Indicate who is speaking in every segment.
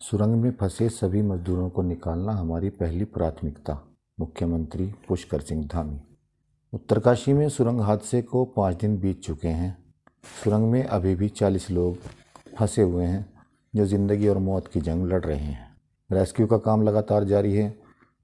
Speaker 1: सुरंग में फंसे सभी मजदूरों को निकालना हमारी पहली प्राथमिकता। मुख्यमंत्री पुष्कर सिंह धामी। उत्तरकाशी में सुरंग हादसे को 5 दिन बीत चुके हैं। सुरंग में अभी भी 40 लोग फंसे हुए हैं जो जिंदगी और मौत की जंग लड़ रहे हैं। रेस्क्यू का काम लगातार जारी है।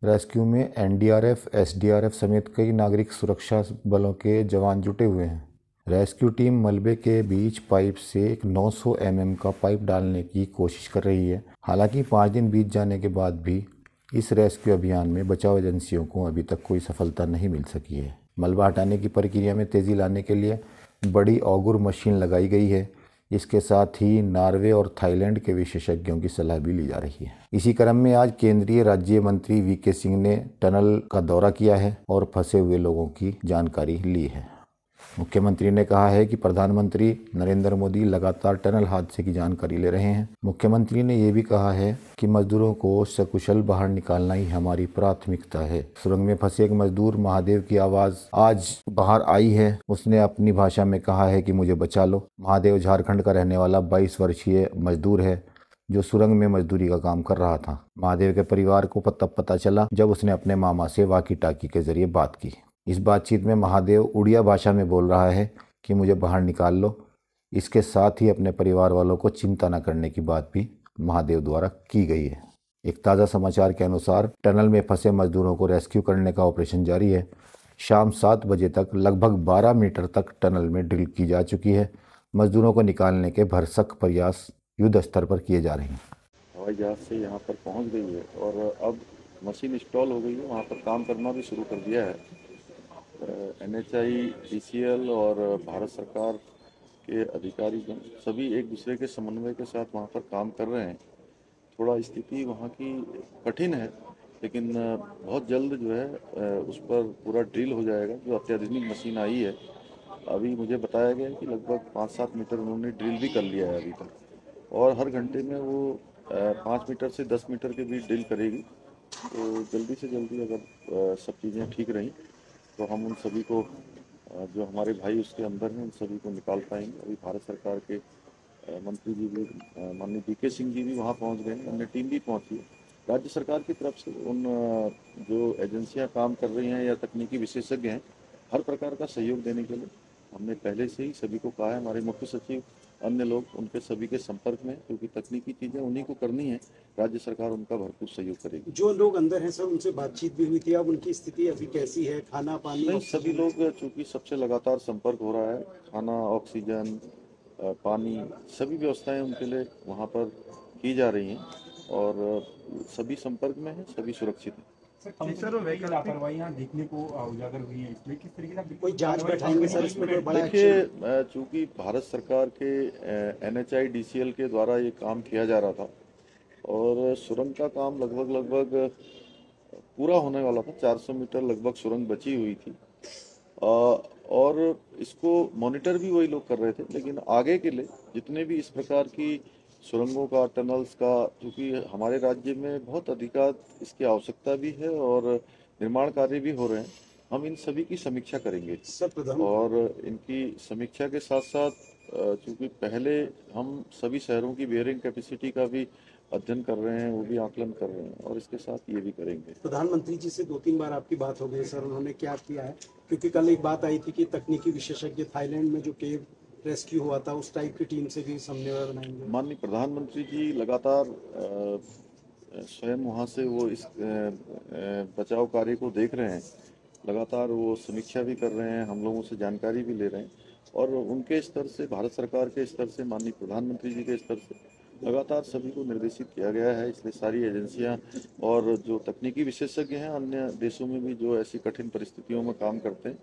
Speaker 1: रेस्क्यू में एनडीआरएफ, एसडीआरएफ समेत कई नागरिक सुरक्षा बलों के जवान जुटे हुए हैं। रेस्क्यू टीम मलबे के बीच पाइप से एक 900 mm का पाइप डालने की कोशिश कर रही है। हालांकि 5 दिन बीत जाने के बाद भी इस रेस्क्यू अभियान में बचाव एजेंसियों को अभी तक कोई सफलता नहीं मिल सकी है। मलबा हटाने की प्रक्रिया में तेजी लाने के लिए बड़ी ऑगुर मशीन लगाई गई है। इसके साथ ही नॉर्वे और थाईलैंड के विशेषज्ञों की सलाह भी ली जा रही है। इसी क्रम में आज केंद्रीय राज्य मंत्री वीके सिंह ने टनल का दौरा किया है और फंसे हुए लोगों की जानकारी ली है। मुख्यमंत्री ने कहा है कि प्रधानमंत्री नरेंद्र मोदी लगातार टनल हादसे की जानकारी ले रहे हैं। मुख्यमंत्री ने ये भी कहा है कि मजदूरों को सकुशल बाहर निकालना ही हमारी प्राथमिकता है। सुरंग में फंसे एक मजदूर महादेव की आवाज आज बाहर आई है। उसने अपनी भाषा में कहा है कि मुझे बचा लो। महादेव झारखंड का रहने वाला 22 वर्षीय मजदूर है जो सुरंग में मजदूरी का काम कर रहा था। महादेव के परिवार को तब पता चला जब उसने अपने मामा से वाकी टाकी के जरिए बात की। इस बातचीत में महादेव उड़िया भाषा में बोल रहा है कि मुझे बाहर निकाल लो। इसके साथ ही अपने परिवार वालों को चिंता न करने की बात भी महादेव द्वारा की गई है। एक ताज़ा समाचार के अनुसार टनल में फंसे मजदूरों को रेस्क्यू करने का ऑपरेशन जारी है। शाम 7 बजे तक लगभग 12 मीटर तक टनल में ड्रिल की जा चुकी है। मजदूरों को निकालने के भरसक प्रयास युद्ध स्तर पर किए जा रहे हैं।
Speaker 2: हवाई जहाज से यहाँ पर पहुँच गई है और अब मशीन इंस्टॉल हो गई है। वहाँ पर काम करना भी शुरू कर दिया है। NHI, DCL और भारत सरकार के अधिकारी सभी एक दूसरे के समन्वय के साथ वहाँ पर काम कर रहे हैं। थोड़ा स्थिति वहाँ की कठिन है, लेकिन बहुत जल्द जो है उस पर पूरा ड्रिल हो जाएगा। जो अत्याधुनिक मशीन आई है, अभी मुझे बताया गया है कि लगभग 5-7 मीटर उन्होंने ड्रिल भी कर लिया है अभी तक, और हर घंटे में वो 5 मीटर से 10 मीटर के बीच ड्रिल करेगी। तो जल्दी से जल्दी अगर सब चीज़ें ठीक रहीं तो हम उन सभी को, जो हमारे भाई उसके अंदर हैं, उन सभी को निकाल पाएंगे। अभी भारत सरकार के मंत्री जी भी, माननीय वीके सिंह जी भी वहाँ पहुँच गए हैं, अन्य टीम भी पहुँची है। राज्य सरकार की तरफ से उन जो एजेंसियाँ काम कर रही हैं या तकनीकी विशेषज्ञ हैं, हर प्रकार का सहयोग देने के लिए हमने पहले से ही सभी को कहा है। हमारे मुख्य सचिव, अन्य लोग उनके सभी के संपर्क में, क्योंकि तकनीकी चीज़ें उन्हीं को करनी है। राज्य सरकार उनका भरपूर सहयोग करेगी।
Speaker 3: जो लोग अंदर हैं सर, उनसे बातचीत भी हुई थी। अब उनकी स्थिति अभी कैसी है? खाना पानी?
Speaker 2: नहीं, सभी लोग, चूँकि सबसे लगातार संपर्क हो रहा है, खाना, ऑक्सीजन, पानी, सभी व्यवस्थाएं उनके लिए वहाँ पर की जा रही हैं और सभी संपर्क में हैं, सभी सुरक्षित हैं।
Speaker 4: लापरवाहियां देखने को उजागर हुई है, इसमें किस तरीके से
Speaker 3: कोई जांच बैठाएंगे सर इसमें? कोई बड़ा
Speaker 2: देखिए, चूँकि भारत सरकार के NHI, DCL के द्वारा ये काम किया जा रहा था और सुरंग का काम लगभग पूरा होने वाला था। 400 मीटर लगभग सुरंग बची हुई थी और इसको मॉनिटर भी वही लोग कर रहे थे। लेकिन आगे के लिए जितने भी इस प्रकार की सुरंगों का, टनल्स का, क्योंकि हमारे राज्य में बहुत अधिकांश इसकी आवश्यकता भी है और निर्माण कार्य भी हो रहे हैं, हम इन सभी की समीक्षा करेंगे। और इनकी समीक्षा के साथ साथ चूँकि पहले हम सभी शहरों की बेयरिंग कैपेसिटी का भी अध्ययन कर रहे हैं, वो भी आकलन कर रहे हैं, और इसके साथ ये भी करेंगे।
Speaker 3: प्रधानमंत्री जी से 2-3 बार आपकी बात हो गई सर, उन्होंने क्या किया है? क्योंकि कल एक बात आई थी कि तकनीकी विशेषज्ञ थाईलैंड में जो केव रेस्क्यू हुआ था, उस टाइप की टीम से भी समन्वय बनाएंगे।
Speaker 2: माननीय प्रधानमंत्री जी लगातार स्वयं वहाँ से वो इस बचाव कार्य को देख रहे हैं। लगातार वो समीक्षा भी कर रहे हैं, हम लोगों से जानकारी भी ले रहे हैं, और उनके स्तर से, भारत सरकार के स्तर से, माननीय प्रधानमंत्री जी के स्तर से लगातार सभी को निर्देशित किया गया है। इसलिए सारी एजेंसियां और जो तकनीकी विशेषज्ञ हैं अन्य देशों में भी जो ऐसी कठिन परिस्थितियों में काम करते हैं,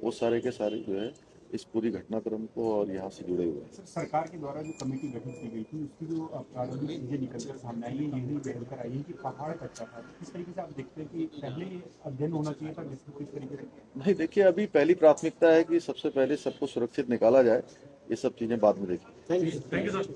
Speaker 2: वो सारे के सारे जो है इस पूरी घटनाक्रम को और यहाँ से जुड़े हुए हैं।
Speaker 4: सरकार के द्वारा जो कमेटी गठित की गई थी, उसकी जो प्रारंभिक चीजें निकलकर सामने आई है, यही निकलकर आई है कि पहाड़ कच्चा था। किस तरीके से आप देखते हैं कि पहले अध्ययन होना चाहिए था, जिसको किस तरीके से?
Speaker 2: नहीं, देखिए, अभी पहली प्राथमिकता है कि सबसे पहले सबको सुरक्षित निकाला जाए। ये सब चीज़ें बाद में देखिए।
Speaker 3: Thank you sir.